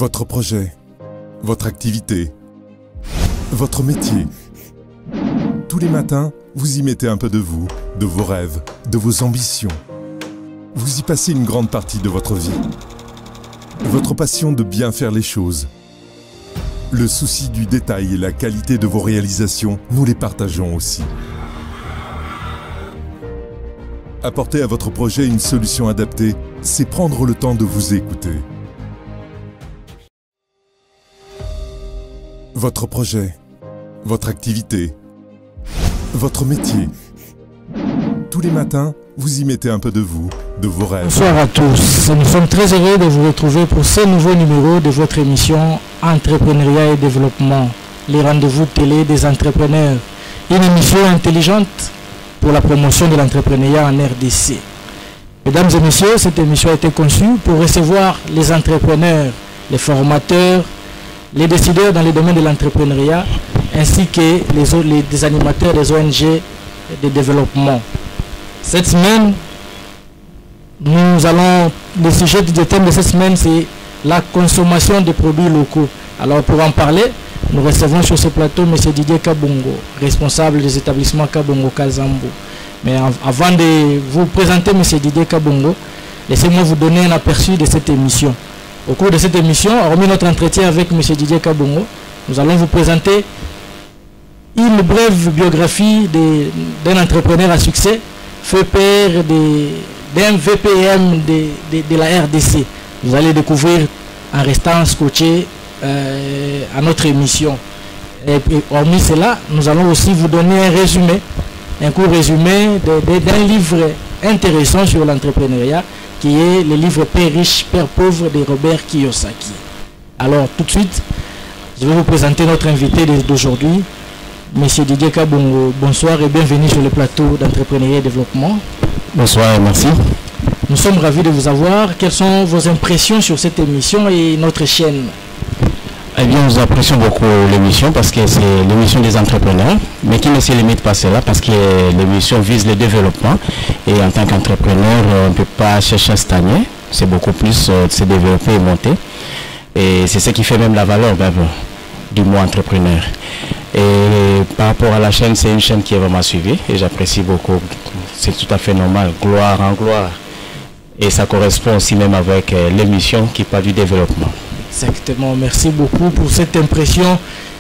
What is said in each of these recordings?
Votre projet, votre activité, votre métier. Tous les matins, vous y mettez un peu de vous, de vos rêves, de vos ambitions. Vous y passez une grande partie de votre vie. Votre passion de bien faire les choses. Le souci du détail et la qualité de vos réalisations, nous les partageons aussi. Apporter à votre projet une solution adaptée, c'est prendre le temps de vous écouter. Votre projet, votre activité, votre métier. Tous les matins, vous y mettez un peu de vous, de vos rêves. Bonsoir à tous. Nous sommes très heureux de vous retrouver pour ce nouveau numéro de votre émission Entrepreneuriat et Développement, les rendez-vous télé des entrepreneurs. Une émission intelligente pour la promotion de l'entrepreneuriat en RDC. Mesdames et messieurs, cette émission a été conçue pour recevoir les entrepreneurs, les formateurs, les décideurs dans le domaine de l'entrepreneuriat, ainsi que les animateurs des ONG de développement. Cette semaine, le sujet du thème de cette semaine, c'est la consommation de produits locaux. Alors pour en parler, nous recevons sur ce plateau M. Didier Kabongo, responsable des établissements Kabongo Kazambo. Mais avant de vous présenter M. Didier Kabongo, laissez-moi vous donner un aperçu de cette émission. Au cours de cette émission, hormis notre entretien avec M. Didier Kabongo, nous allons vous présenter une brève biographie d'un entrepreneur à succès, fait père d'un VPM de la RDC. Vous allez découvrir en restant scotché à notre émission. Et hormis cela, nous allons aussi vous donner un court résumé d'un livre intéressant sur l'entrepreneuriat, qui est le livre Père riche, Père pauvre de Robert Kiyosaki. Alors tout de suite, je vais vous présenter notre invité d'aujourd'hui, M. Didier Kabongo. Bonsoir et bienvenue sur le plateau d'Entrepreneuriat et Développement. Bonsoir et merci. Nous sommes ravis de vous avoir. Quelles sont vos impressions sur cette émission et notre chaîne? Eh bien, nous apprécions beaucoup l'émission parce que c'est l'émission des entrepreneurs, mais qui ne se limite pas à cela parce que l'émission vise le développement. Et en tant qu'entrepreneur, on ne peut pas chercher à stagner. C'est beaucoup plus de se développer et monter. Et c'est ce qui fait même la valeur du mot entrepreneur. Et par rapport à la chaîne, c'est une chaîne qui est vraiment suivie et j'apprécie beaucoup. C'est tout à fait normal, gloire en gloire. Et ça correspond aussi même avec l'émission qui parle du développement. Exactement, merci beaucoup pour cette impression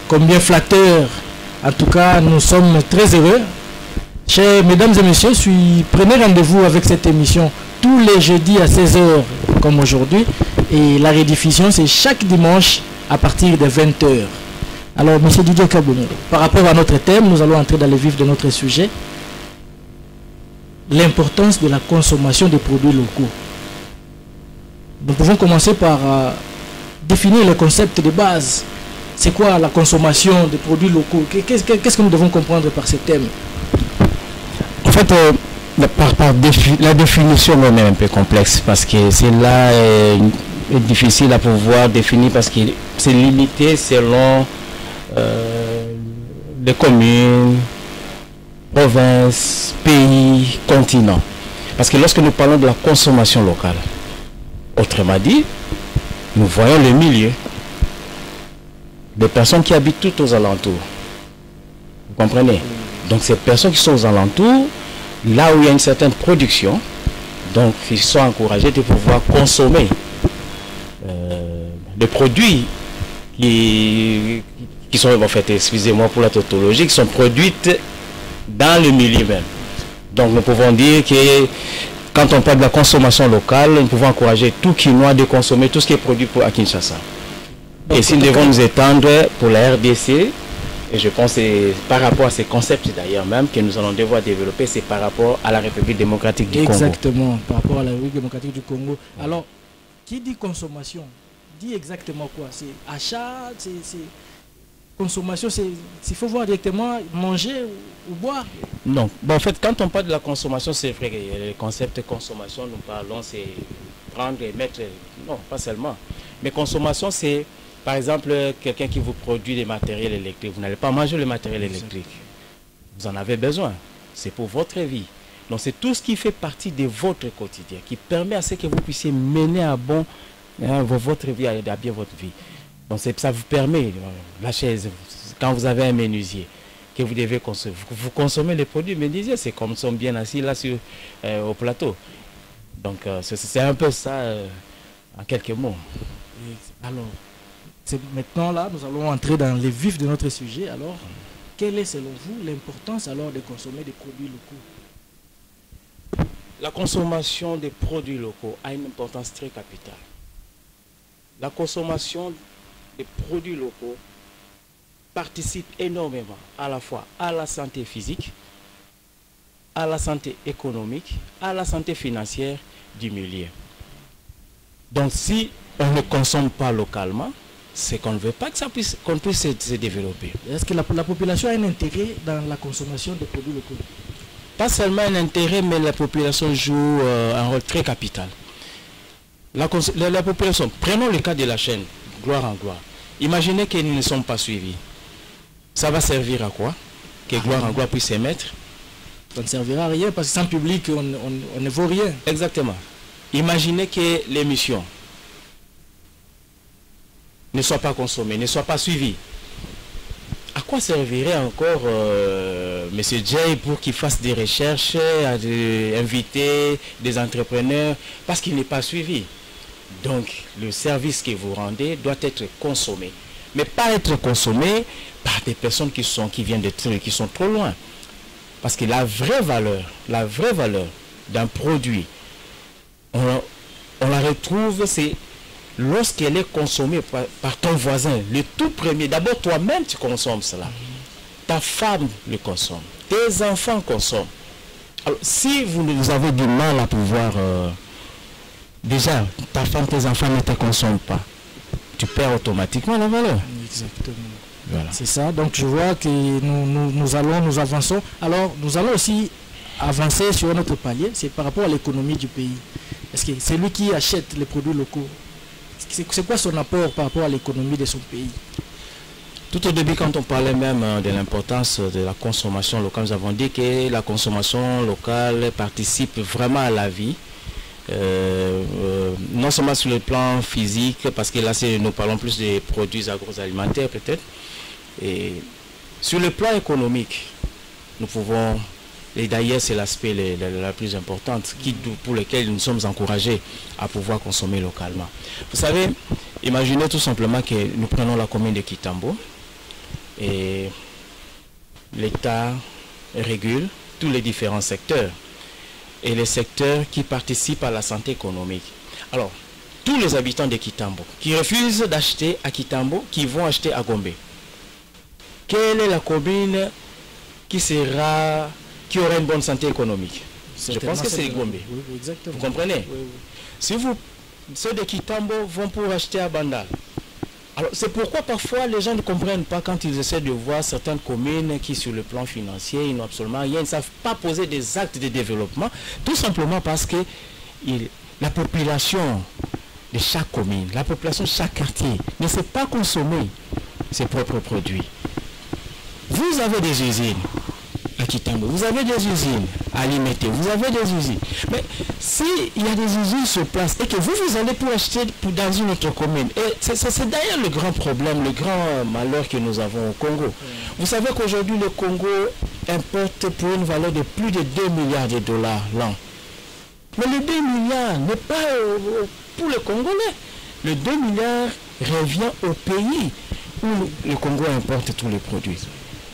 combien flatteur. En tout cas, nous sommes très heureux. Chers mesdames et messieurs, prenez rendez-vous avec cette émission tous les jeudis à 16 h comme aujourd'hui. Et la rediffusion, c'est chaque dimanche à partir de 20 h. Alors, M. Didier Kabongo, par rapport à notre thème, nous allons entrer dans le vif de notre sujet. L'importance de la consommation des produits locaux. Nous pouvons commencer par définir le concept de base. C'est quoi la consommation des produits locaux? Qu'est-ce que nous devons comprendre par ce thème? En fait, la définition même est un peu complexe parce que c'est là est difficile à pouvoir définir parce que c'est limité selon les communes, provinces, pays, continents. Parce que lorsque nous parlons de la consommation locale, autrement dit, nous voyons le milieu des personnes qui habitent tout aux alentours. Vous comprenez? Donc ces personnes qui sont aux alentours, là où il y a une certaine production, donc ils sont encouragés de pouvoir consommer des produits qui sont, en fait, excusez-moi pour la tautologie, qui sont produites dans le milieu même. Donc nous pouvons dire que quand on parle de la consommation locale, nous pouvons encourager tout Quinois de consommer tout ce qui est produit à Kinshasa. Donc, et si nous devons nous étendre pour la RDC, et je pense que par rapport à ces concepts d'ailleurs même que nous allons devoir développer, c'est par rapport à la République démocratique du Congo. Exactement, par rapport à la République démocratique du Congo. Alors, qui dit consommation dit exactement quoi? C'est achat, c'est consommation, il faut voir directement manger ou boire? Non. Bon, en fait, quand on parle de la consommation, c'est vrai que le concept de consommation, nous parlons, c'est prendre et mettre... Non, pas seulement. Mais consommation, c'est, par exemple, quelqu'un qui vous produit des matériels électriques. Vous n'allez pas manger le matériel électrique. Vous en avez besoin. C'est pour votre vie. Donc, c'est tout ce qui fait partie de votre quotidien, qui permet à ce que vous puissiez mener à bon Hein, votre vie a bien votre vie. Donc ça vous permet, la chaise, quand vous avez un menuisier, que vous devez consommer, vous consommez les produits menuisiers, c'est comme sont bien assis là au plateau. Donc c'est un peu ça en quelques mots. Alors, maintenant là, nous allons entrer dans les vifs de notre sujet. Alors, quelle est selon vous l'importance alors de consommer des produits locaux? La consommation des produits locaux a une importance très capitale. La consommation des produits locaux participe énormément à la fois à la santé physique, à la santé économique, à la santé financière du milieu. Donc si on ne consomme pas localement, c'est qu'on ne veut pas que qu'on puisse se développer. Est-ce que la population a un intérêt dans la consommation des produits locaux? Pas seulement un intérêt, mais la population joue un rôle très capital. La population, prenons le cas de la chaîne, gloire en gloire. Imaginez qu'ils ne sont pas suivis. Ça va servir à quoi? Que gloire en gloire puisse émettre? Ça ne servira à rien parce que sans public, on ne vaut rien. Exactement. Imaginez que l'émission ne soit pas consommée, ne soit pas suivie. À quoi servirait encore M. Jay pour qu'il fasse des recherches, inviter des entrepreneurs parce qu'il n'est pas suivi? Donc, le service que vous rendez doit être consommé. Mais pas être consommé par des personnes qui viennent qui sont trop loin. Parce que la vraie valeur d'un produit, on la retrouve, c'est lorsqu'elle est consommée par ton voisin, le tout premier. D'abord, toi-même, tu consommes cela. Ta femme le consomme. Tes enfants consomment. Alors, si vous avez du mal à pouvoir... déjà, ta femme, tes enfants ne te consomment pas. Tu perds automatiquement la valeur. Exactement. Voilà. C'est ça. Donc, je vois que nous avançons. Alors, nous allons aussi avancer sur notre palier. C'est par rapport à l'économie du pays. Est-ce que c'est lui qui achète les produits locaux? C'est quoi son apport par rapport à l'économie de son pays? Tout au début, quand on parlait même de l'importance de la consommation locale, nous avons dit que la consommation locale participe vraiment à la vie. Non seulement sur le plan physique, parce que là nous parlons plus des produits agroalimentaires peut-être, et sur le plan économique, nous pouvons, et d'ailleurs c'est l'aspect la plus importante pour lequel nous sommes encouragés à pouvoir consommer localement. Vous savez, imaginez tout simplement que nous prenons la commune de Kitambo et l'État régule tous les différents secteurs et les secteurs qui participent à la santé économique. Alors, tous les habitants de Kitambo qui refusent d'acheter à Kitambo, qui vont acheter à Gombe. Quelle est la commune qui aura une bonne santé économique? Je pense que c'est Gombe. Oui, exactement. Vous comprenez? Oui. Si ceux de Kitambo vont pour acheter à Bandal. Alors, c'est pourquoi parfois les gens ne comprennent pas quand ils essaient de voir certaines communes qui, sur le plan financier, ils n'ont absolument rien, ils ne savent pas poser des actes de développement, tout simplement parce que la population de chaque commune, la population de chaque quartier ne sait pas consommer ses propres produits. Vous avez des usines à Kitambo, vous avez des usines à Limité, vous avez des usines. Mais s'il y a des usines sur place et que vous allez pour acheter dans une autre commune, et c'est d'ailleurs le grand problème, le grand malheur que nous avons au Congo. Vous savez qu'aujourd'hui le Congo importe pour une valeur de plus de 2 milliards de dollars l'an. Mais le 2 milliards n'est pas pour le Congolais. Le 2 milliards revient au pays où le Congo importe tous les produits.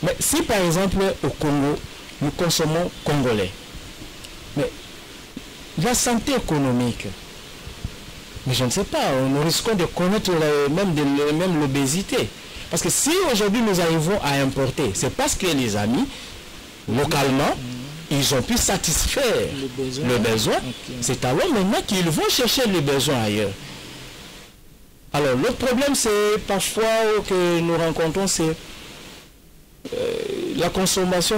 Mais si par exemple au Congo, nous consommons congolais, mais la santé économique, mais je ne sais pas, nous risquons de connaître même l'obésité. Parce que si aujourd'hui nous arrivons à importer, c'est parce que les amis, localement, ils ont pu satisfaire le besoin. Okay. C'est alors maintenant qu'ils vont chercher les besoins ailleurs. Alors le problème c'est parfois que nous rencontrons, c'est la consommation.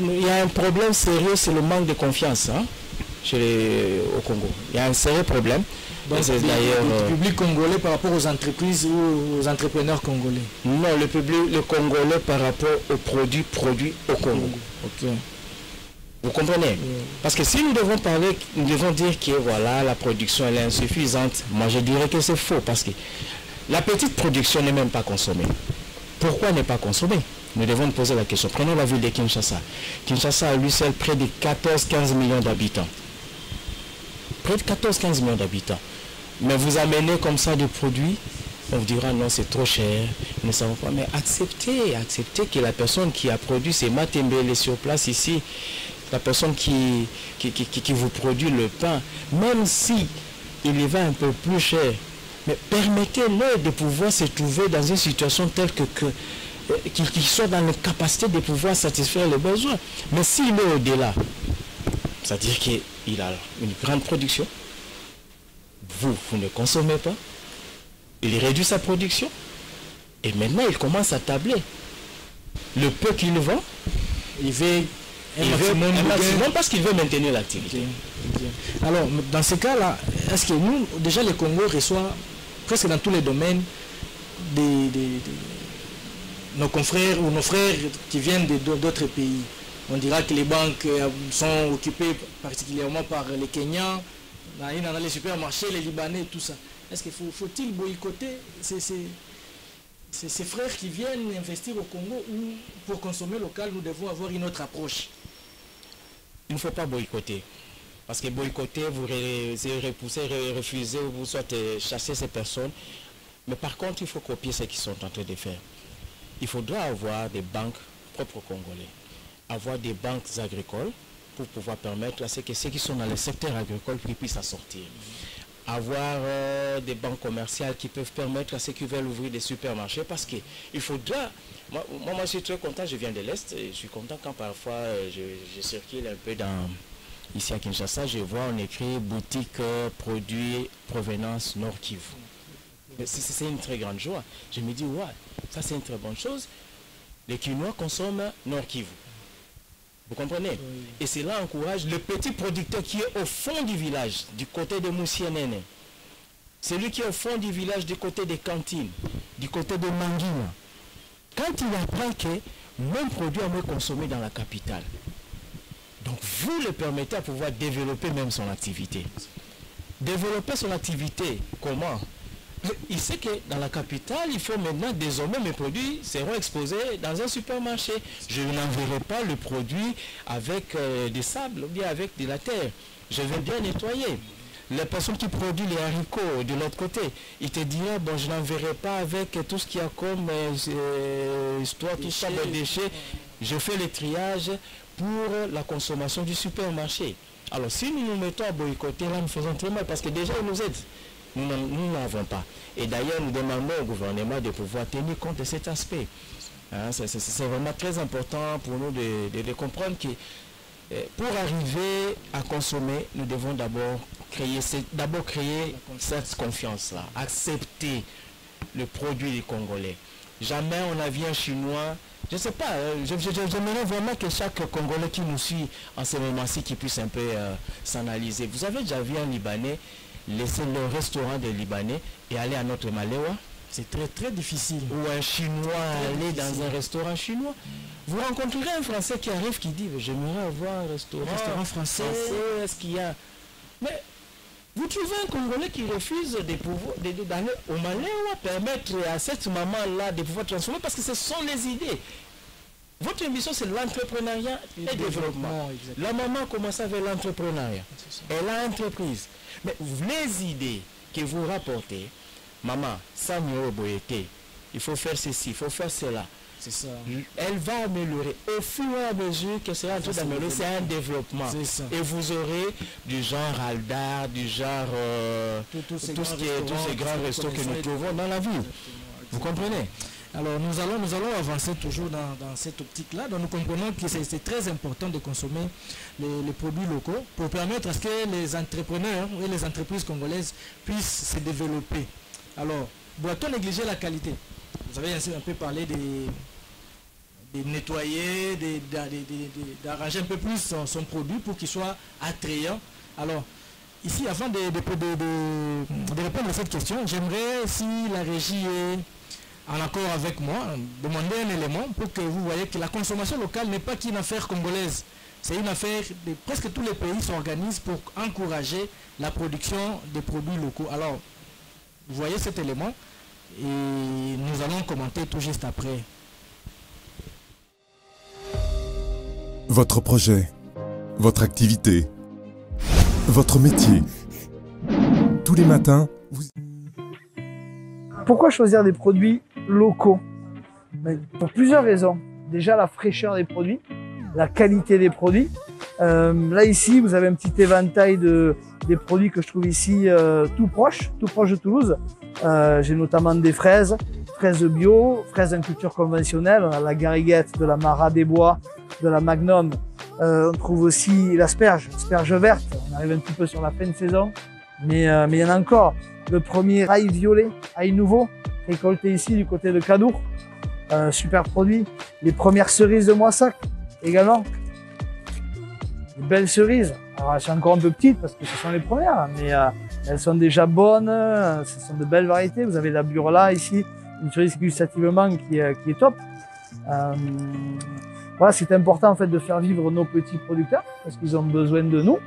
Il y a un problème sérieux, c'est le manque de confiance au Congo. Il y a un sérieux problème. Donc c'est d'ailleurs le public congolais par rapport aux entreprises ou aux entrepreneurs congolais? Non, le Congolais par rapport aux produits au Congo. Ok. Vous comprenez? Parce que si nous devons parler, nous devons dire que voilà, la production elle est insuffisante, moi je dirais que c'est faux parce que la petite production n'est même pas consommée. Pourquoi n'est pas consommée? Nous devons nous poser la question. Prenons la ville de Kinshasa. Kinshasa a lui seul près de 14-15 millions d'habitants. Près de 14-15 millions d'habitants. Mais vous amenez comme ça des produits, on vous dira non, c'est trop cher, nous ne savons pas. Mais acceptez que la personne qui a produit ces matembele sur place ici, la personne qui vous produit le pain, même si il y va un peu plus cher, mais permettez-leur de pouvoir se trouver dans une situation telle qu'il soit dans la capacité de pouvoir satisfaire les besoins. Mais s'il est au-delà, c'est-à-dire qu'il a une grande production, vous ne consommez pas, il réduit sa production, et maintenant il commence à tabler. Le peu qu'il vend, il veut un maximum parce qu'il veut maintenir l'activité. Alors, dans ce cas-là, est-ce que nous, déjà le Congo reçoit presque dans tous les domaines nos confrères ou nos frères qui viennent d'autres pays? On dira que les banques sont occupées particulièrement par les Kenyans, dans les supermarchés, les Libanais, tout ça. Est-ce qu'il faut-il boycotter ces frères qui viennent investir au Congo, ou pour consommer local, nous devons avoir une autre approche? Il ne faut pas boycotter. Parce que boycotter, vous repoussez, refuser, ou vous soit chasser ces personnes. Mais par contre, il faut copier ce qu'ils sont en train de faire. Il faudra avoir des banques propres congolais, avoir des banques agricoles pour pouvoir permettre à ceux qui sont dans le secteur agricole qui puissent en sortir. Avoir des banques commerciales qui peuvent permettre à ceux qui veulent ouvrir des supermarchés, parce qu'il faudra... Moi, je suis très content, je viens de l'Est, et je suis content quand parfois je circule un peu ici à Kinshasa, je vois on écrit boutique produits provenance Nord Kivu. C'est une très grande joie. Je me dis, ouais, ça c'est une très bonne chose. Les Kinois consomment Nord Kivu. Vous comprenez? Oui. Et cela encourage le petit producteur qui est au fond du village, du côté de Moussienene. Celui qui est au fond du village, du côté des cantines, du côté de Manguina. Quand il apprend que mon produit est consommé dans la capitale, donc vous le permettez à pouvoir développer même son activité. Développer son activité, comment? Il sait que dans la capitale, il faut maintenant, désormais, mes produits seront exposés dans un supermarché. Je n'enverrai pas le produit avec des sables ou bien avec de la terre. Je vais bien nettoyer. Les personnes qui produisent les haricots de l'autre côté, ils te diront, bon, je n'enverrai pas avec tout ce qu'il y a comme histoire, tout ça, les déchets. Je fais le triage pour la consommation du supermarché. Alors, si nous nous mettons à boycotter, là, nous faisons très mal parce que déjà, ils nous aident. Nous n'avons pas. Et d'ailleurs, nous demandons au gouvernement de pouvoir tenir compte de cet aspect. Hein, c'est vraiment très important pour nous de comprendre que pour arriver à consommer, nous devons d'abord créer cette confiance-là. Accepter le produit des Congolais. Jamais on a vu un Chinois. Je ne sais pas, j'aimerais vraiment que chaque Congolais qui nous suit en ce moment-ci qui puisse un peu s'analyser. Vous avez déjà vu un Libanais laisser le restaurant des Libanais et aller à notre Malewa? C'est très très difficile. Ou un Chinois aller dans un restaurant chinois. Vous rencontrerez un Français qui arrive qui dit j'aimerais avoir un restaurant français. Est-ce qu'il y a... Mais vous trouvez un Congolais qui refuse d'aller au Malewa, permettre à cette maman-là de pouvoir transformer, parce que ce sont les idées. Votre émission, c'est l'entrepreneuriat et le développement. La maman commence avec l'entrepreneuriat. Elle a entreprise. Mais les idées que vous rapportez, maman, ça me boyete, il faut faire ceci, il faut faire cela. C'est ça. Elle va améliorer au fur et à mesure que c'est en train d'améliorer. C'est un développement. Et vous aurez du genre Aldar, du genre tous ces grands restos que nous trouvons dans la ville. Vous comprenez? Alors nous allons avancer toujours dans cette optique-là. Donc nous comprenons que c'est très important de consommer les produits locaux pour permettre à ce que les entrepreneurs et les entreprises congolaises puissent se développer. Alors, doit-on négliger la qualité? Vous avez un peu parlé de nettoyer, d'arranger un peu plus son produit pour qu'il soit attrayant. Alors, ici, avant de répondre à cette question, j'aimerais, si la régie est en accord avec moi, demander un élément pour que vous voyez que la consommation locale n'est pas qu'une affaire congolaise. c'est une affaire de presque tous les pays s'organisent pour encourager la production des produits locaux. Alors, vous voyez cet élément et nous allons commenter tout juste après. Votre projet, votre activité, votre métier. Tous les matins, vous... Pourquoi choisir des produits locaux? Pour plusieurs raisons. Déjà, la fraîcheur des produits, la qualité des produits. Là, ici, vous avez un petit éventail des produits que je trouve ici tout proche de Toulouse. J'ai notamment des fraises bio, fraises en culture conventionnelle, on a la gariguette, de la Marat des Bois, de la Magnum. On trouve aussi l'asperge verte. On arrive un petit peu sur la fin de saison, mais il y en a encore. Le premier ail violet, ail nouveau, récolté ici du côté de Cadour. Super produit. Les premières cerises de Moissac également. Des belles cerises. Alors elles sont encore un peu petites parce que ce sont les premières, mais elles sont déjà bonnes. Ce sont de belles variétés. Vous avez la Burla ici, une cerise gustativement qui est top. Voilà, c'est important en fait de faire vivre nos petits producteurs parce qu'ils ont besoin de nous.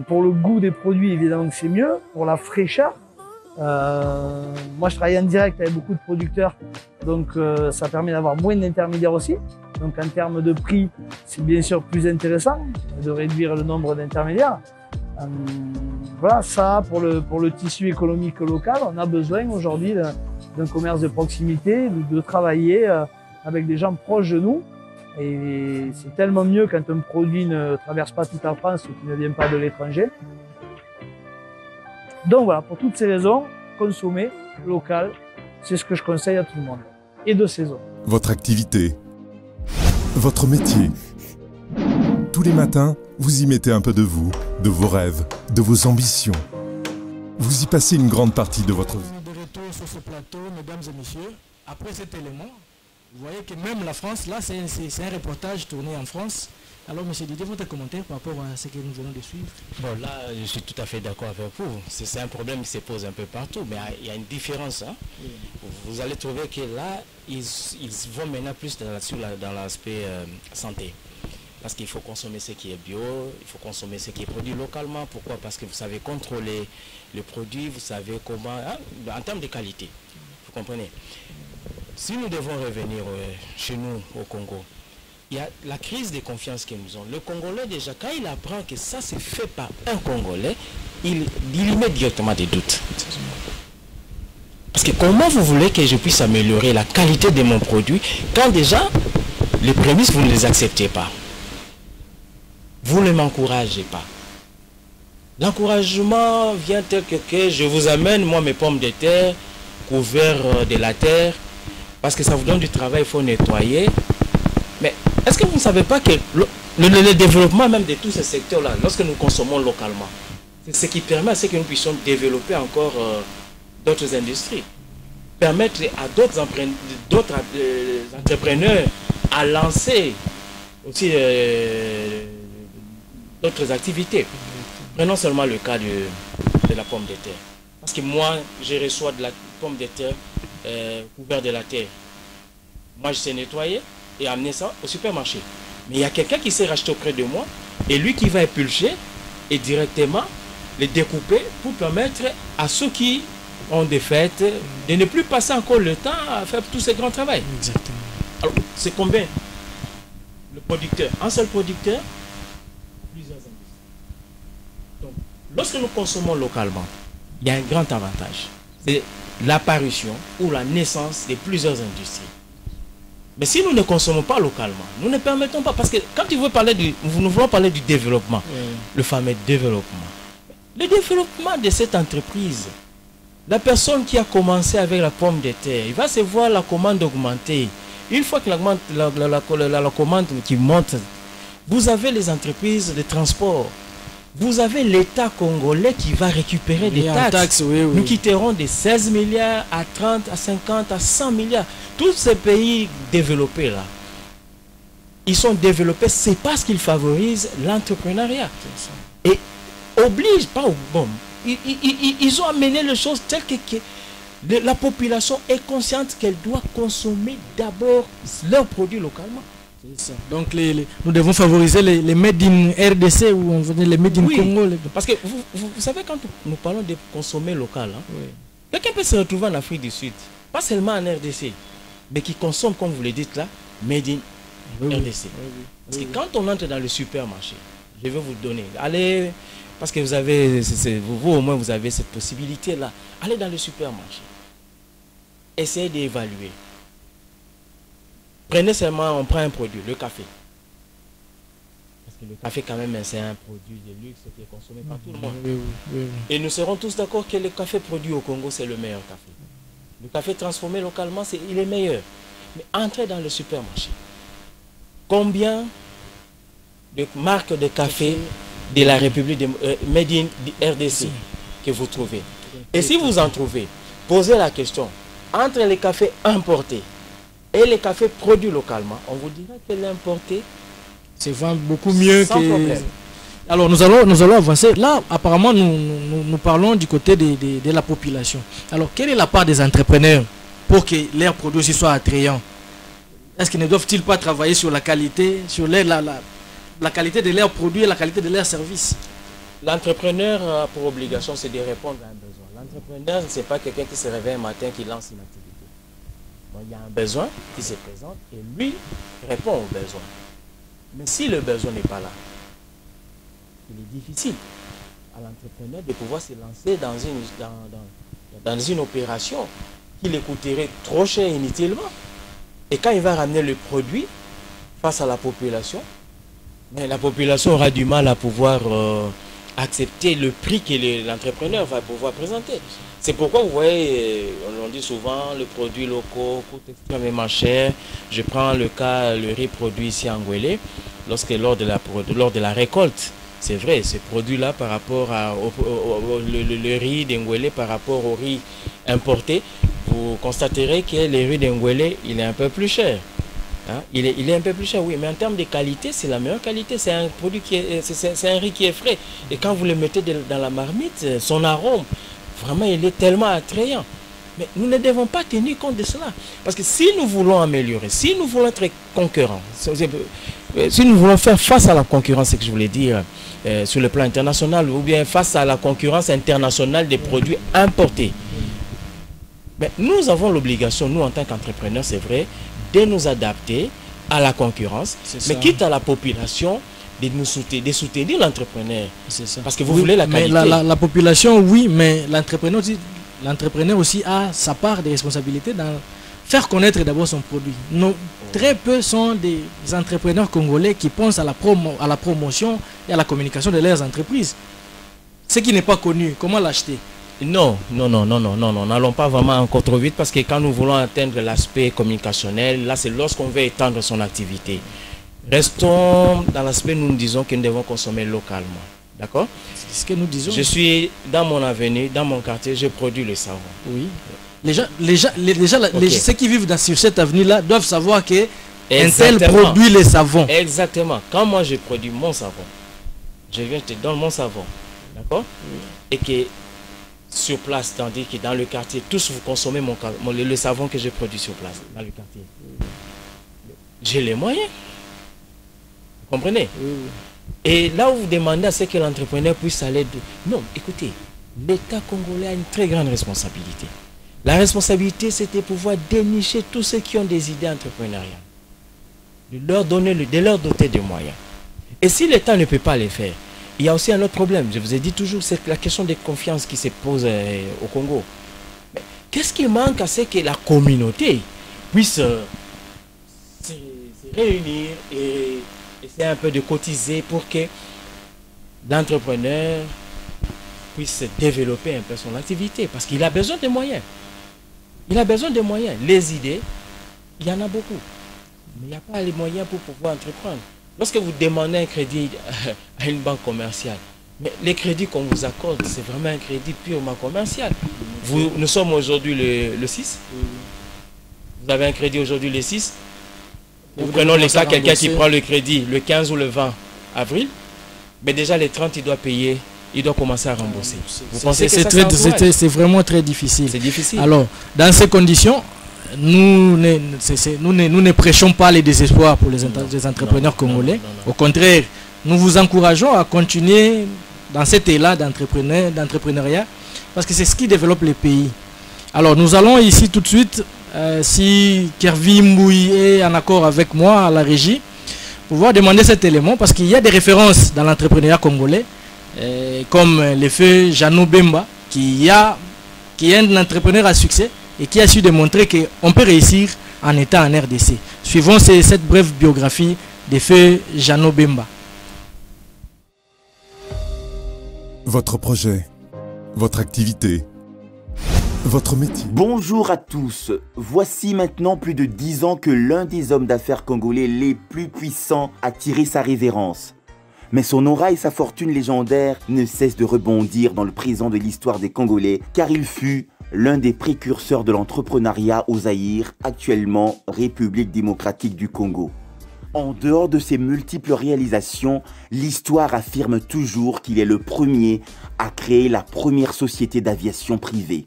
Pour le goût des produits, évidemment que c'est mieux. Pour la fraîcheur, moi je travaille en direct avec beaucoup de producteurs, donc ça permet d'avoir moins d'intermédiaires aussi. Donc en termes de prix, c'est bien sûr plus intéressant de réduire le nombre d'intermédiaires. Voilà, ça pour le tissu économique local, on a besoin aujourd'hui d'un commerce de proximité, de travailler avec des gens proches de nous. Et c'est tellement mieux quand un produit ne traverse pas toute la France ou qui ne vient pas de l'étranger. Donc voilà, pour toutes ces raisons, consommer local, c'est ce que je conseille à tout le monde. Et de saison. Votre activité, votre métier. Tous les matins, vous y mettez un peu de vous, de vos rêves, de vos ambitions. Vous y passez une grande partie de votre vie. De retour sur ce plateau, mesdames et messieurs, après cet élément, vous voyez que même la France, là c'est un reportage tourné en France. Alors monsieur Didier, votre commentaire par rapport à ce que nous venons de suivre? Bon, là, je suis tout à fait d'accord avec vous. C'est un problème qui se pose un peu partout, mais il y a une différence. Hein. Oui. Vous allez trouver que là, ils vont maintenant plus dans l'aspect santé. Parce qu'il faut consommer ce qui est bio, il faut consommer ce qui est produit localement. Pourquoi? Parce que vous savez contrôler le produit, vous savez comment, hein, en termes de qualité. Vous comprenez? Si nous devons revenir chez nous au Congo, il y a la crise de confiance que nous avons. Le Congolais, déjà, quand il apprend que ça c'est fait par un Congolais, il y met directement des doutes. Parce que comment vous voulez que je puisse améliorer la qualité de mon produit quand déjà les prémices, vous ne les acceptez pas? Vous ne m'encouragez pas. L'encouragement vient tel que je vous amène, moi, mes pommes de terre, couverts de la terre, parce que ça vous donne du travail, il faut nettoyer. Mais est-ce que vous ne savez pas que le développement même de tous ces secteurs-là, lorsque nous consommons localement, c'est ce qui permet à ce que nous puissions développer encore d'autres industries, permettre à d'autres entrepreneurs à lancer aussi d'autres activités. Prenons seulement le cas de la pomme de terre. Parce que moi, je reçois de la pomme de terre couverte de la terre. Moi, je sais nettoyer et amener ça au supermarché. Mais il y a quelqu'un qui s'est racheté auprès de moi et lui qui va épulcher et directement les découper pour permettre à ceux qui ont des fêtes de ne plus passer encore le temps à faire tout ce grand travail. Exactement. Alors, c'est combien? Le producteur, un seul producteur, plusieurs industries. Donc, lorsque nous consommons localement, il y a un grand avantage. C'est l'apparition ou la naissance de plusieurs industries. Mais si nous ne consommons pas localement, nous ne permettons pas, parce que quand nous voulons parler du développement, le fameux développement. Le développement de cette entreprise, la personne qui a commencé avec la pomme de terre, il va se voir la commande augmenter. Une fois que la commande qui monte, vous avez les entreprises de transport. Vous avez l'État congolais qui va récupérer des taxes. Nous quitterons de 16 milliards à 30, à 50, à 100 milliards. Tous ces pays développés là, ils sont développés, c'est parce qu'ils favorisent l'entrepreneuriat. Et obligent, pas bon, ils ont amené les choses telles que la population est consciente qu'elle doit consommer d'abord leurs produits localement. Ça. Donc nous devons favoriser les made in RDC ou on veut dire les made in Congo. Parce que vous savez, quand nous parlons de consommer local, quelqu'un peut se retrouver en Afrique du Sud, pas seulement en RDC, mais qui consomme, comme vous le dites là, made in RDC. Parce que quand on entre dans le supermarché, je vais vous donner, allez, parce que vous avez, vous au moins vous avez cette possibilité là, allez dans le supermarché, essayez d'évaluer. Prenez seulement, on prend un produit, le café. Parce que le café quand même, c'est un produit de luxe qui est consommé par tout le monde. Et nous serons tous d'accord que le café produit au Congo, c'est le meilleur café. Le café transformé localement, il est meilleur. Mais entrez dans le supermarché. Combien de marques de café de la République de Made in RDC que vous trouvez? Et si vous en trouvez, posez la question. Entre les cafés importés et les cafés produits localement, on vous dira que l'importé se vend beaucoup mieux sans problème. Alors nous allons avancer. Là, apparemment, nous parlons du côté de la population. Alors, quelle est la part des entrepreneurs pour que leurs produits aussi soient attrayants? Est-ce qu'ils ne doivent-ils pas travailler sur la qualité, sur la qualité de leurs produits et la qualité de leurs services? L'entrepreneur a pour obligation, c'est de répondre à un besoin. L'entrepreneur, ce n'est pas quelqu'un qui se réveille un matin, qui lance une activité. Donc, il y a un besoin qui se présente et lui répond au besoin. Mais si le besoin n'est pas là, il est difficile à l'entrepreneur de pouvoir se lancer dans une opération qui lui coûterait trop cher inutilement. Et quand il va ramener le produit face à la population, mais la population aura du mal à pouvoir accepter le prix que l'entrepreneur va pouvoir présenter. C'est pourquoi vous voyez, on dit souvent, le produit local coûte extrêmement cher. Je prends le cas, le riz produit ici en Ngwélé, lors de la récolte. C'est vrai, ce produit-là par rapport le riz d'Ngwélé par rapport au riz importé, vous constaterez que le riz d'Ngwélé, il est un peu plus cher. Hein? Il est un peu plus cher, oui, mais en termes de qualité, c'est la meilleure qualité. C'est un produit c'est un riz qui est frais. Et quand vous le mettez dans la marmite, son arôme, vraiment, il est tellement attrayant. Mais nous ne devons pas tenir compte de cela. Parce que si nous voulons améliorer, si nous voulons être concurrents, si nous voulons faire face à la concurrence, c'est ce que je voulais dire, sur le plan international, ou bien face à la concurrence internationale des produits importés, mais nous avons l'obligation, nous en tant qu'entrepreneurs, c'est vrai, de nous adapter à la concurrence, mais quitte à la population, de soutenir l'entrepreneur. Parce que vous voulez la qualité. Mais la population, oui, mais l'entrepreneur aussi a sa part de responsabilité dans faire connaître d'abord son produit. Très peu sont des entrepreneurs congolais qui pensent à la promotion et à la communication de leurs entreprises. Ce qui n'est pas connu, comment l'acheter? Non, n'allons pas vraiment encore trop vite, parce que quand nous voulons atteindre l'aspect communicationnel, là c'est lorsqu'on veut étendre son activité. Restons dans l'aspect, nous disons que nous devons consommer localement. D'accord? C'est ce que nous disons. Je suis dans mon avenue, dans mon quartier, je produis le savon. Oui. Ceux qui vivent sur cette avenue-là doivent savoir que un tel produit les savons. Exactement. Quand moi je produis mon savon, je viens, je te donne mon savon. D'accord? Oui. Et que sur place, tandis que dans le quartier, tous vous consommez le savon que je produis sur place, dans le quartier. J'ai les moyens. Vous comprenez? Et là où vous demandez à ce que l'entrepreneur puisse aller... Non, écoutez, l'État congolais a une très grande responsabilité. La responsabilité, c'est de pouvoir dénicher tous ceux qui ont des idées entrepreneuriales. De leur doter de moyens. Et si l'État ne peut pas les faire, il y a aussi un autre problème. Je vous ai dit toujours, c'est la question de confiance qui se pose au Congo. Qu'est-ce qui manque à ce que la communauté puisse se réunir et essayer un peu de cotiser pour que l'entrepreneur puisse développer un peu son activité, parce qu'il a besoin de moyens. Il a besoin de moyens. Les idées, il y en a beaucoup, mais il n'y a pas les moyens pour pouvoir entreprendre. Lorsque vous demandez un crédit à une banque commerciale, mais les crédits qu'on vous accorde, c'est vraiment un crédit purement commercial. Nous sommes aujourd'hui le 6. Vous avez un crédit aujourd'hui le 6. Nous prenons le cas, quelqu'un qui prend le crédit le 15 ou le 20 avril, mais déjà les 30, il doit payer, il doit commencer à rembourser. Vous pensez que c'est vraiment très difficile. C'est difficile. Alors, dans ces conditions, nous ne prêchons pas les désespoirs pour les entrepreneurs congolais. Au contraire, nous vous encourageons à continuer dans cet élan d'entrepreneuriat parce que c'est ce qui développe les pays. Alors nous allons ici tout de suite, si Kervi Mbouy est en accord avec moi à la régie, pouvoir demander cet élément parce qu'il y a des références dans l'entrepreneuriat congolais, comme l'effet Jeannot Bemba, qui est un entrepreneur à succès et qui a su démontrer qu'on peut réussir en étant en RDC. Suivons cette brève biographie d'effet Jeannot Bemba. Votre projet, votre activité, votre métier. Bonjour à tous. Voici maintenant plus de 10 ans que l'un des hommes d'affaires congolais les plus puissants a tiré sa révérence. Mais son aura et sa fortune légendaire ne cessent de rebondir dans le présent de l'histoire des Congolais, car il fut l'un des précurseurs de l'entrepreneuriat au Zaïre, actuellement République démocratique du Congo. En dehors de ses multiples réalisations, l'histoire affirme toujours qu'il est le premier à créer la première société d'aviation privée.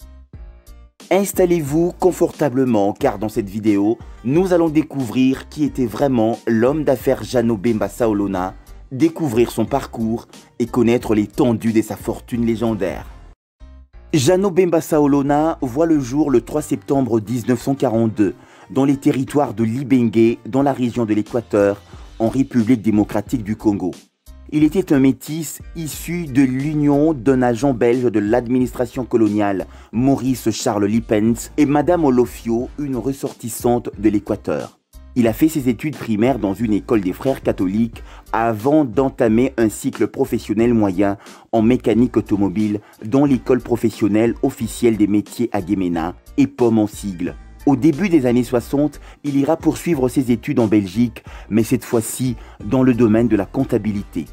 Installez-vous confortablement car dans cette vidéo, nous allons découvrir qui était vraiment l'homme d'affaires Jeannot Bemba Saolona, découvrir son parcours et connaître l'étendue de sa fortune légendaire. Jeannot Bemba Saolona voit le jour le 3 septembre 1942 dans les territoires de Libengue, dans la région de l'Équateur, en République démocratique du Congo. Il était un métis issu de l'union d'un agent belge de l'administration coloniale, Maurice Charles Lippens, et Madame Olofio, une ressortissante de l'Équateur. Il a fait ses études primaires dans une école des frères catholiques avant d'entamer un cycle professionnel moyen en mécanique automobile dans l'école professionnelle officielle des métiers à Guémena, EPOM en sigle. Au début des années 60, il ira poursuivre ses études en Belgique, mais cette fois-ci dans le domaine de la comptabilité.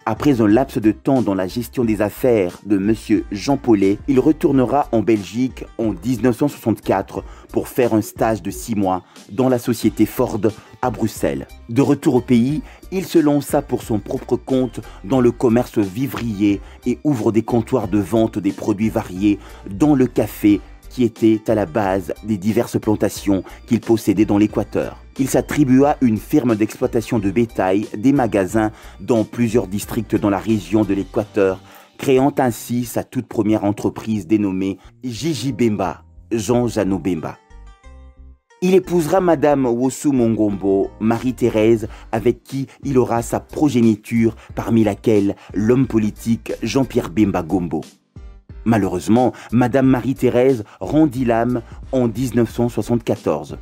Après un laps de temps dans la gestion des affaires de M. Jean Paulet, il retournera en Belgique en 1964 pour faire un stage de 6 mois dans la société Ford à Bruxelles. De retour au pays, il se lança pour son propre compte dans le commerce vivrier et ouvre des comptoirs de vente des produits variés dans le café qui était à la base des diverses plantations qu'il possédait dans l'Équateur. Il s'attribua une ferme d'exploitation de bétail, des magasins dans plusieurs districts dans la région de l'Équateur, créant ainsi sa toute première entreprise dénommée Gigi Bemba, Jean Jeannot Bemba. Il épousera Madame Wosu Mongombo, Marie-Thérèse, avec qui il aura sa progéniture, parmi laquelle l'homme politique Jean-Pierre Bemba Gombo. Malheureusement, Madame Marie-Thérèse rendit l'âme en 1974.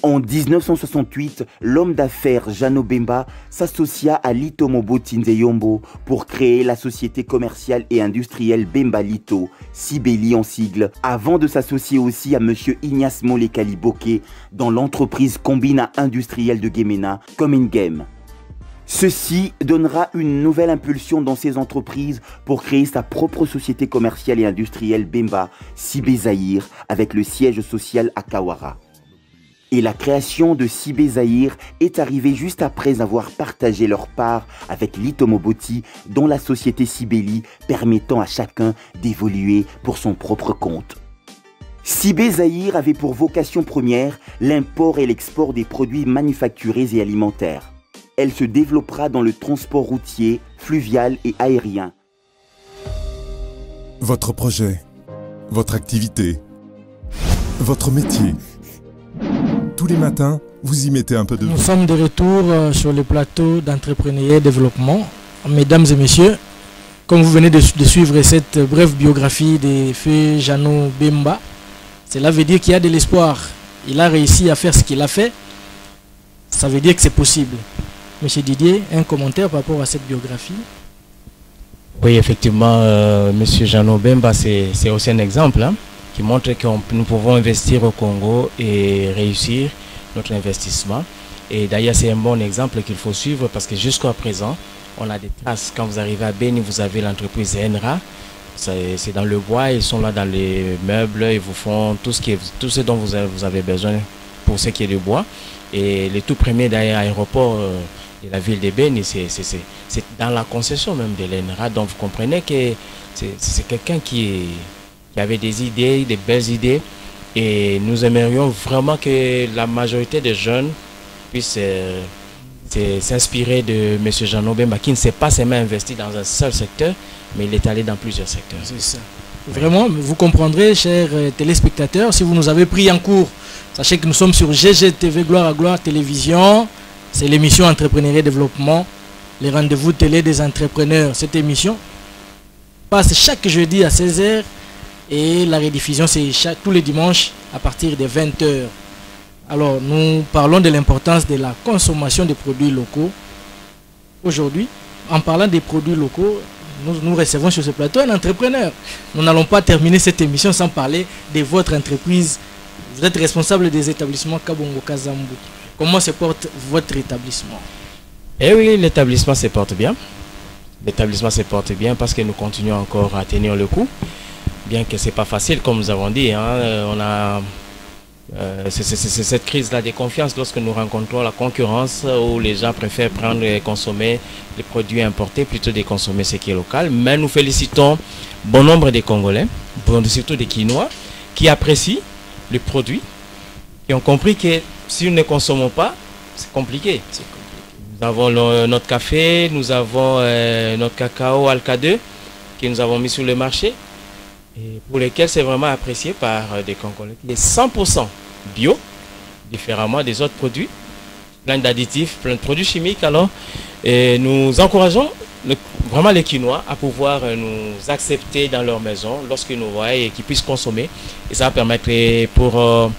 En 1968, l'homme d'affaires Jeannot Bemba s'associa à Lito Mobutu Nzeyombo pour créer la société commerciale et industrielle Bemba Lito, Sibeli en sigle, avant de s'associer aussi à M. Ignace Molekali Boké dans l'entreprise Combina industrielle de Guémena, Comingem. Ceci donnera une nouvelle impulsion dans ses entreprises pour créer sa propre société commerciale et industrielle Bemba, Sibé Zaïre, avec le siège social à Kawara. Et la création de Sibé Zaïre est arrivée juste après avoir partagé leur part avec Lito Mobutu dans la société Sibeli, permettant à chacun d'évoluer pour son propre compte. Sibé Zaïre avait pour vocation première l'import et l'export des produits manufacturés et alimentaires. Elle se développera dans le transport routier, fluvial et aérien. Votre projet, votre activité, votre métier. Tous les matins, vous y mettez un peu de... Nous sommes de retour sur le plateau d'entrepreneuriat et développement. Mesdames et messieurs, comme vous venez de suivre cette brève biographie de feu Jeannot Bemba, cela veut dire qu'il y a de l'espoir. Il a réussi à faire ce qu'il a fait. Ça veut dire que c'est possible. Monsieur Didier, un commentaire par rapport à cette biographie? Oui, effectivement, Monsieur Jeannot Bemba, c'est aussi un exemple qui montre que nous pouvons investir au Congo et réussir notre investissement. Et d'ailleurs, c'est un bon exemple qu'il faut suivre parce que jusqu'à présent, on a des traces. Quand vous arrivez à Beni, vous avez l'entreprise Enra. C'est dans le bois, ils sont là dans les meubles, ils vous font tout ce dont vous avez besoin pour ce qui est du bois. Et le tout premier d'ailleurs aéroport de la ville de Beni, c'est dans la concession même de l'ENRA. Donc vous comprenez que c'est quelqu'un qui avait des idées, des belles idées. Et nous aimerions vraiment que la majorité des jeunes puissent s'inspirer de M. Jean Bemba, qui ne s'est pas seulement investi dans un seul secteur, mais il est allé dans plusieurs secteurs. C'est ça. Vraiment, vous comprendrez, chers téléspectateurs, si vous nous avez pris en cours, sachez que nous sommes sur GGTV Gloire à Gloire Télévision. C'est l'émission Entrepreneuriat et Développement, les rendez-vous télé des entrepreneurs. Cette émission passe chaque jeudi à 16h et la rediffusion c'est tous les dimanches à partir de 20h. Alors nous parlons de l'importance de la consommation des produits locaux. Aujourd'hui, en parlant des produits locaux, nous recevons sur ce plateau un entrepreneur. Nous n'allons pas terminer cette émission sans parler de votre entreprise. Vous êtes responsable des établissements Kabongo Kazambu. Comment se porte votre établissement? Eh oui, l'établissement se porte bien. L'établissement se porte bien parce que nous continuons encore à tenir le coup. Bien que ce n'est pas facile, comme nous avons dit. On a c'est cette crise-là de confiance lorsque nous rencontrons la concurrence où les gens préfèrent prendre et consommer les produits importés plutôt que de consommer ce qui est local. Mais nous félicitons bon nombre de Congolais, surtout des Quinois, qui apprécient les produits, qui ont compris que si nous ne consommons pas, c'est compliqué. Nous avons notre café, nous avons notre cacao Alka 2 que nous avons mis sur le marché et pour lesquels c'est vraiment apprécié par des Congolais. Il est 100% bio, différemment des autres produits, plein d'additifs, plein de produits chimiques. Alors, et nous encourageons vraiment les Quinois à pouvoir nous accepter dans leur maison lorsqu'ils nous voient et qu'ils puissent consommer. Et ça va permettre pour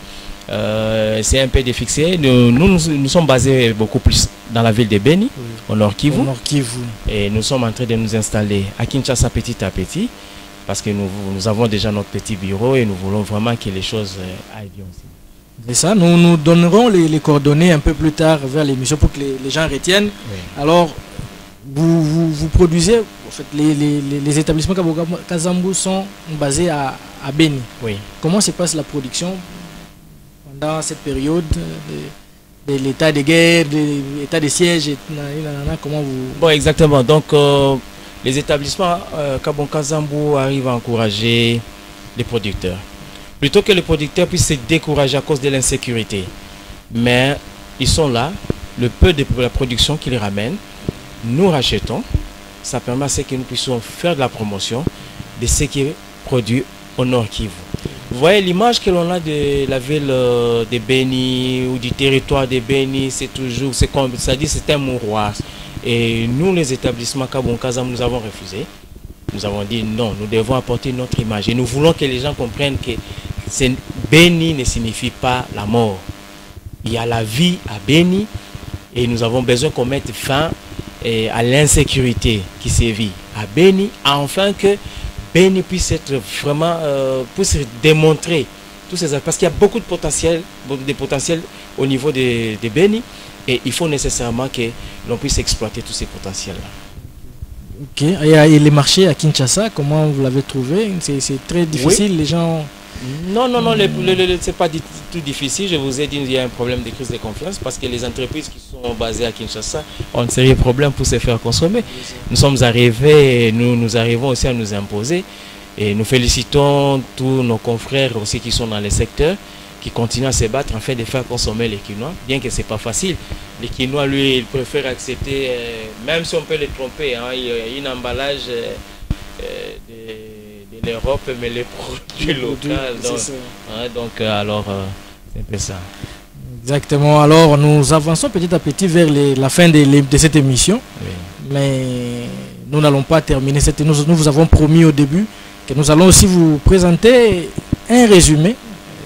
CMP de fixer. Nous sommes basés beaucoup plus dans la ville de Beni, au Nord Kivu. Et nous sommes en train de nous installer à Kinshasa petit à petit. Parce que nous avons déjà notre petit bureau et nous voulons vraiment que les choses aillent bien aussi. C'est ça, nous donnerons les coordonnées un peu plus tard vers l'émission pour que les gens retiennent. Oui. Alors, vous produisez, en fait, les établissements Kazambu sont basés à Beni. Oui. Comment se passe la production pendant cette période de l'état de guerre, de l'état de siège, comment vous... Bon, exactement. Donc, les établissements Kabon Kazambu arrivent à encourager les producteurs. Plutôt que les producteurs puissent se décourager à cause de l'insécurité. Mais ils sont là, le peu de la production qu'ils ramènent, nous rachetons. Ça permet à ce que nous puissions faire de la promotion de ce qui est produit au Nord Kivu. Vous voyez l'image que l'on a de la ville de Beni ou du territoire de Beni, c'est toujours, c'est comme ça dit, c'est un mouroir. Et nous, les établissements Kabon Kazambu, nous avons refusé. Nous avons dit non, nous devons apporter notre image. Et nous voulons que les gens comprennent que Beni ne signifie pas la mort. Il y a la vie à Beni et nous avons besoin qu'on mette fin à l'insécurité qui sévit à Beni, afin que Beni puisse être vraiment, puisse démontrer tous ces aspects. Parce qu'il y a beaucoup de potentiel au niveau de Beni. Et il faut nécessairement que l'on puisse exploiter tous ces potentiels-là. Ok. Et les marchés à Kinshasa, comment vous l'avez trouvé? C'est très difficile, oui. Les gens... Non, c'est pas du tout difficile. Je vous ai dit qu'il y a un problème de crise de confiance parce que les entreprises qui sont basées à Kinshasa ont un sérieux problème pour se faire consommer. Nous sommes arrivés, nous arrivons aussi à nous imposer. Et nous félicitons tous nos confrères aussi qui sont dans les secteurs, qui continue à se battre en fait de faire consommer les Quinois, bien que ce n'est pas facile. Les Quinois, lui, il préfère accepter, même si on peut les tromper, hein, il y a un emballage de l'Europe, mais les produits locaux. Donc, alors, c'est un peu ça. Exactement. Alors, nous avançons petit à petit vers la fin de cette émission. Oui. Mais nous n'allons pas terminer cette émission. Nous vous avons promis au début que nous allons aussi vous présenter un résumé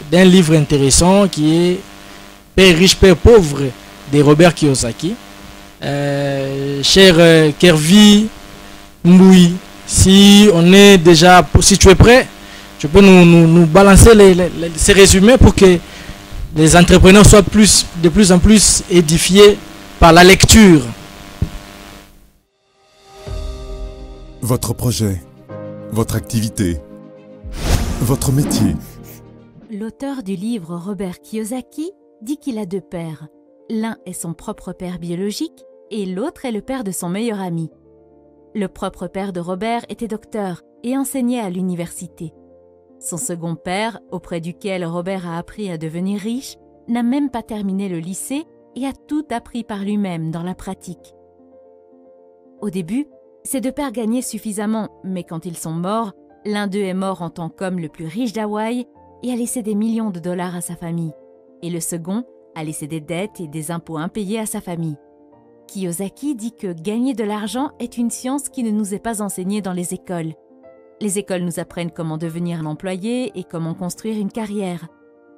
d'un livre intéressant qui est Père riche, Père pauvre de Robert Kiyosaki. Cher Kervi Mboui, si tu es prêt, tu peux nous balancer ces résumés pour que les entrepreneurs soient de plus en plus édifiés par la lecture. Votre projet, votre activité, votre métier. L'auteur du livre Robert Kiyosaki dit qu'il a deux pères. L'un est son propre père biologique et l'autre est le père de son meilleur ami. Le propre père de Robert était docteur et enseignait à l'université. Son second père, auprès duquel Robert a appris à devenir riche, n'a même pas terminé le lycée et a tout appris par lui-même dans la pratique. Au début, ces deux pères gagnaient suffisamment, mais quand ils sont morts, l'un d'eux est mort en tant qu'homme le plus riche d'Hawaï et a laissé des millions de dollars à sa famille, et le second a laissé des dettes et des impôts impayés à sa famille. Kiyosaki dit que gagner de l'argent est une science qui ne nous est pas enseignée dans les écoles. Les écoles nous apprennent comment devenir un employé et comment construire une carrière.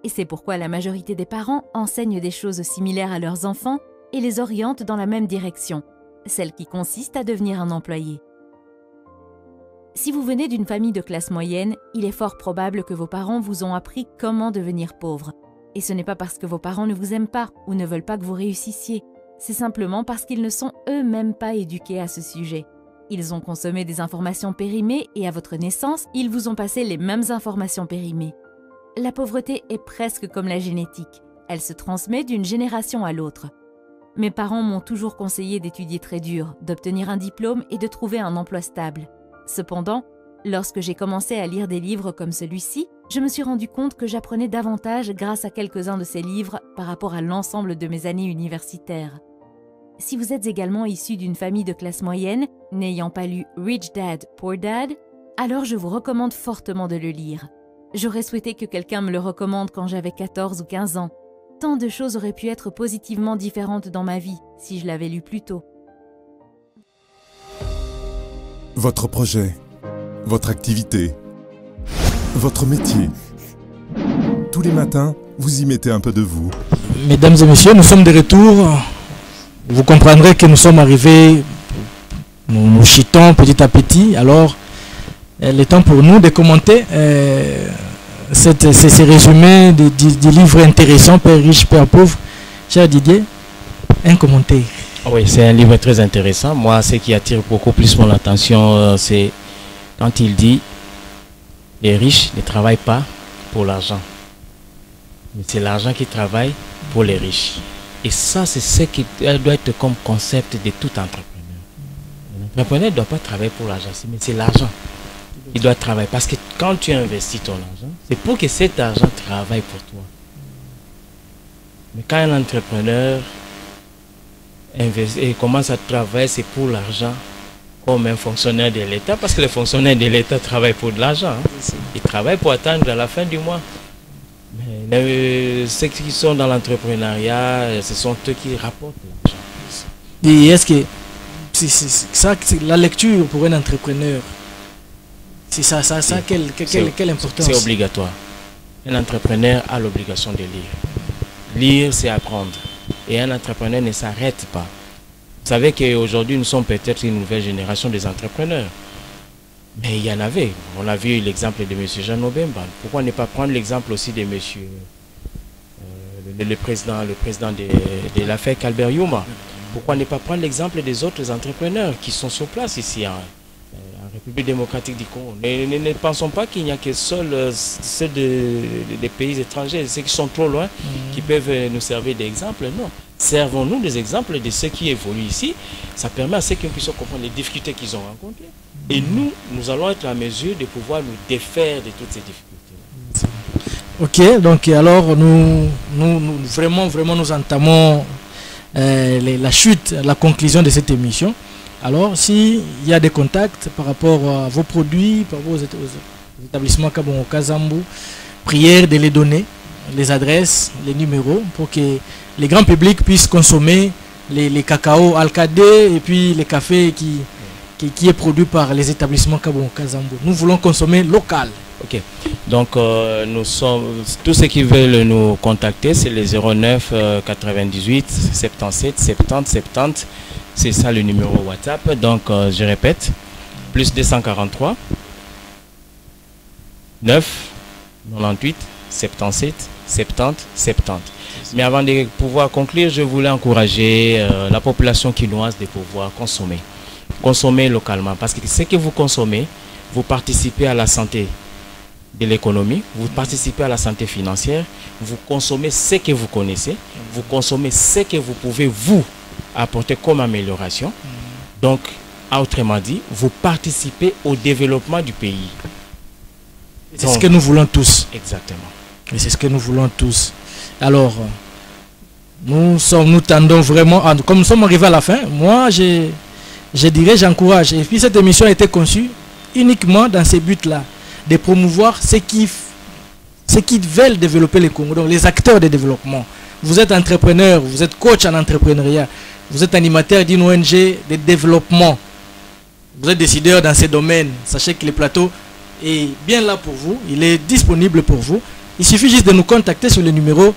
Et c'est pourquoi la majorité des parents enseignent des choses similaires à leurs enfants et les orientent dans la même direction, celle qui consiste à devenir un employé. Si vous venez d'une famille de classe moyenne, il est fort probable que vos parents vous ont appris comment devenir pauvre. Et ce n'est pas parce que vos parents ne vous aiment pas ou ne veulent pas que vous réussissiez. C'est simplement parce qu'ils ne sont eux-mêmes pas éduqués à ce sujet. Ils ont consommé des informations périmées et à votre naissance, ils vous ont passé les mêmes informations périmées. La pauvreté est presque comme la génétique. Elle se transmet d'une génération à l'autre. Mes parents m'ont toujours conseillé d'étudier très dur, d'obtenir un diplôme et de trouver un emploi stable. Cependant, lorsque j'ai commencé à lire des livres comme celui-ci, je me suis rendu compte que j'apprenais davantage grâce à quelques-uns de ces livres par rapport à l'ensemble de mes années universitaires. Si vous êtes également issu d'une famille de classe moyenne, n'ayant pas lu Rich Dad, Poor Dad, alors je vous recommande fortement de le lire. J'aurais souhaité que quelqu'un me le recommande quand j'avais 14 ou 15 ans. Tant de choses auraient pu être positivement différentes dans ma vie si je l'avais lu plus tôt. Votre projet, votre activité, votre métier. Tous les matins, vous y mettez un peu de vous. Mesdames et messieurs, nous sommes de retour. Vous comprendrez que nous sommes arrivés, nous chutons petit à petit. Alors, il est temps pour nous de commenter ces résumés des livres intéressants, Père riche, Père pauvre. Cher Didier, un commentaire. Oui, c'est un livre très intéressant. Moi, ce qui attire beaucoup plus mon attention, c'est quand il dit « Les riches ne travaillent pas pour l'argent, mais c'est l'argent qui travaille pour les riches. » Et ça, c'est ce qui doit être comme concept de tout entrepreneur. L'entrepreneur ne doit pas travailler pour l'argent, mais c'est l'argent. Il doit travailler. Parce que quand tu investis ton argent, c'est pour que cet argent travaille pour toi. Mais quand un entrepreneur commence à travailler, c'est pour l'argent, comme un fonctionnaire de l'État, parce que les fonctionnaires de l'État travaillent pour de l'argent. Ils travaillent pour attendre à la fin du mois. Mais ceux qui sont dans l'entrepreneuriat, ce sont eux qui rapportent l'argent. Et est-ce que c'est la lecture pour un entrepreneur, c'est ça quelle importance? C'est obligatoire. Un entrepreneur a l'obligation de lire. Lire, c'est apprendre. Et un entrepreneur ne s'arrête pas. Vous savez qu'aujourd'hui, nous sommes peut-être une nouvelle génération des entrepreneurs. Mais il y en avait. On a vu l'exemple de M. Jean Nobemba. Pourquoi ne pas prendre l'exemple aussi de M. Le président de la FEC, Albert Yuma? Pourquoi ne pas prendre l'exemple des autres entrepreneurs qui sont sur place ici en République démocratique du Congo? Ne pensons pas qu'il n'y a que ceux des pays étrangers, ceux qui sont trop loin, qui peuvent nous servir d'exemple. Non. Servons-nous des exemples de ceux qui évoluent ici. Ça permet à ceux qui puissent comprendre les difficultés qu'ils ont rencontrées. Et nous allons être en mesure de pouvoir nous défaire de toutes ces difficultés. Ok, donc alors nous vraiment nous entamons la chute, la conclusion de cette émission. Alors, s'il y a des contacts par rapport à vos produits, par rapport aux établissements Kabongo Kazambu, prière de les donner, les adresses, les numéros, pour que les grands publics puissent consommer les cacao Alcadé et puis les cafés qui est produit par les établissements Kabongo Kazambu. Nous voulons consommer local. Ok, donc nous sommes, tous ceux qui veulent nous contacter, c'est les 09 98 77 70 70. C'est ça le numéro WhatsApp. Donc je répète, plus 243 9 98 77 70 70. Mais avant de pouvoir conclure, je voulais encourager la population quinoise de pouvoir consommer localement, parce que ce que vous consommez, vous participez à la santé de l'économie, vous participez à la santé financière, vous consommez ce que vous connaissez, vous consommez ce que vous pouvez vous apporter comme amélioration. Donc, autrement dit, vous participez au développement du pays. C'est ce que nous voulons tous. Exactement. Et c'est ce que nous voulons tous. Alors, nous tendons vraiment, comme nous sommes arrivés à la fin, moi je dirais, j'encourage. Et puis cette émission a été conçue uniquement dans ces buts-là, de promouvoir ceux qui veulent développer le Congo, donc les acteurs de développement. Vous êtes entrepreneur, vous êtes coach en entrepreneuriat, vous êtes animateur d'une ONG de développement, vous êtes décideur dans ces domaines. Sachez que le plateau est bien là pour vous, il est disponible pour vous. Il suffit juste de nous contacter sur le numéro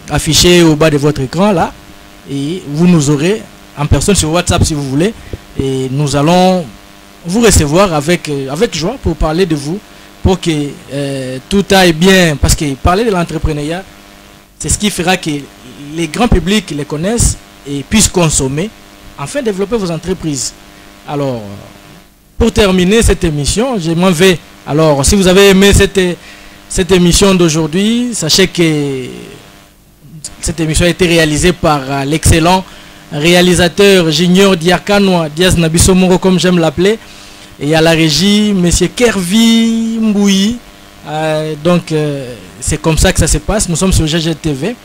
affiché au bas de votre écran là, et vous nous aurez en personne sur WhatsApp si vous voulez, et nous allons vous recevoir avec joie pour parler de vous, pour que tout aille bien, parce que parler de l'entrepreneuriat, c'est ce qui fera que les grands publics les connaissent et puissent consommer, enfin développer vos entreprises. Alors, pour terminer cette émission, je m'en vais. Alors, si vous avez aimé cette émission d'aujourd'hui, sachez que cette émission a été réalisée par l'excellent réalisateur Junior Diakanoa, Diaz Nabisomoro comme j'aime l'appeler, et à la régie, monsieur Kervi Mbouyi. Donc, c'est comme ça que ça se passe. Nous sommes sur GGTV.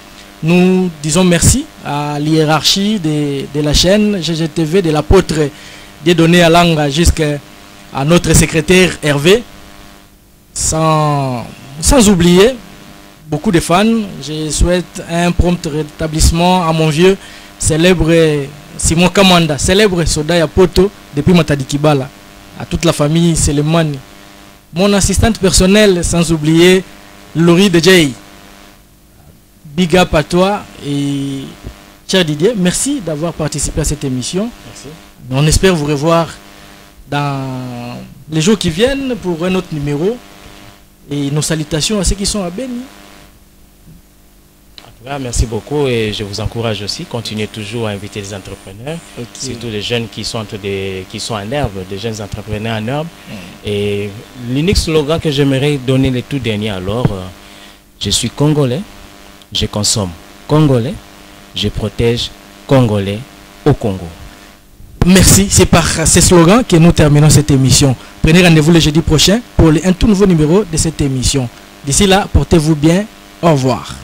Nous disons merci à l'hiérarchie de la chaîne GGTV, de l'apôtre Dieudonné Alanga jusqu'à notre secrétaire Hervé. Sans oublier beaucoup de fans. Je souhaite un prompt rétablissement à mon vieux célèbre Simon Kamanda, célèbre soldat à Poto depuis Matadikibala, à toute la famille Selemani, mon assistante personnelle, sans oublier Laurie de Jay. Big up à toi et cher Didier, merci d'avoir participé à cette émission. Merci. On espère vous revoir dans les jours qui viennent pour un autre numéro. Et nos salutations à ceux qui sont à Beni. Merci beaucoup et je vous encourage aussi, continuez toujours à inviter les entrepreneurs, surtout les jeunes qui sont en herbe, des jeunes entrepreneurs en herbe. Et l'unique slogan que j'aimerais donner le tout dernier alors, je suis congolais, je consomme congolais, je protège congolais au Congo. Merci, c'est par ces slogans que nous terminons cette émission. Prenez rendez-vous le jeudi prochain pour un tout nouveau numéro de cette émission. D'ici là, portez-vous bien, au revoir.